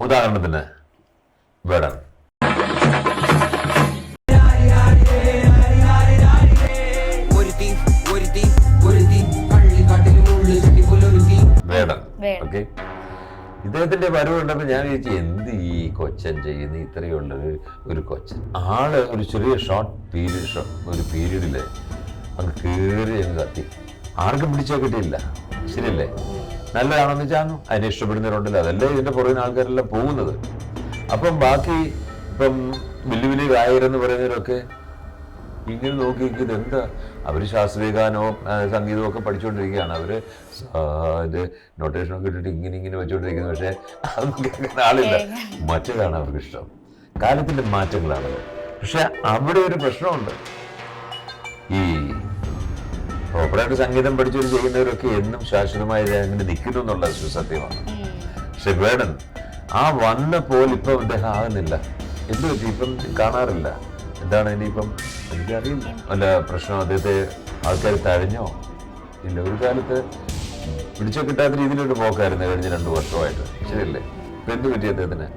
ഉദാഹരണത്തിന് വേടൻ. വേടൻ. ഓക്കെ, ഇദ്ദേഹത്തിന്റെ വരവ് കണ്ടപ്പോൾ ഞാൻ വിചാരിച്ചു എന്ത് ഈ കൊച്ചൻ ചെയ്യുന്ന ഇത്രയുള്ള ഒരു കൊച്ചൻ. ആള് ഒരു ചെറിയ ഷോർട്ട് പീരീഡ് ഒരു പീരീഡില് അങ്ങ് കയറി അങ്ങ് കത്തി. ആർക്കും പിടിച്ചാൽ കിട്ടിയില്ല. ശരിയല്ലേ? നല്ലതാണെന്ന് വെച്ചാൽ അതിനെ ഇഷ്ടപ്പെടുന്നവരുണ്ടല്ലോ, അതല്ലേ ഇതിന്റെ പുറകിന് ആൾക്കാരെല്ലാം പോകുന്നത്. അപ്പം ബാക്കി ഇപ്പം വലിയ വലിയ ഗായകരെന്ന് പറയുന്നവരൊക്കെ ഇങ്ങനെ നോക്കി ഇതെന്താ, അവര് ശാസ്ത്രീയ ഗാനവും സംഗീതവും ഒക്കെ പഠിച്ചുകൊണ്ടിരിക്കുകയാണ്. അവര് ഇത് നൊട്ടേഷനൊക്കെ ഇട്ടിട്ട് ഇങ്ങനെ വെച്ചുകൊണ്ടിരിക്കുന്നത്. പക്ഷെ അതൊന്നും കേൾക്കുന്ന ആളില്ല. മറ്റേതാണ് അവർക്ക് ഇഷ്ടം. കാലത്തിന്റെ മാറ്റങ്ങളാണത്. പക്ഷെ അവിടെ ഒരു പ്രശ്നമുണ്ട്. ഈ പ്രോപ്പറായിട്ട് സംഗീതം പഠിച്ചവർ ചെയ്യുന്നവരൊക്കെ എന്നും ശാശ്വതമായി അങ്ങനെ നിൽക്കുന്നു എന്നുള്ളത് സത്യമാണ്. പക്ഷെ വേടൻ ആ വന്ന പോലെ ഇപ്പം അദ്ദേഹം ആകുന്നില്ല. എന്ത് പറ്റി? ഇപ്പം കാണാറില്ല. എന്താണ് ഇനിയിപ്പം എനിക്കറിയില്ല. വല്ല പ്രശ്നം അദ്ദേഹത്തെ ആൾക്കാർ തഴഞ്ഞോ ഇല്ല. ഒരു കാലത്ത് പിടിച്ചോ കിട്ടാത്ത രീതിയിലൊരു പോക്കായിരുന്നു കഴിഞ്ഞ 2 വർഷമായിട്ട്. ശരിയല്ലേ? ഇപ്പം എന്ത് പറ്റി അദ്ദേഹത്തിന്?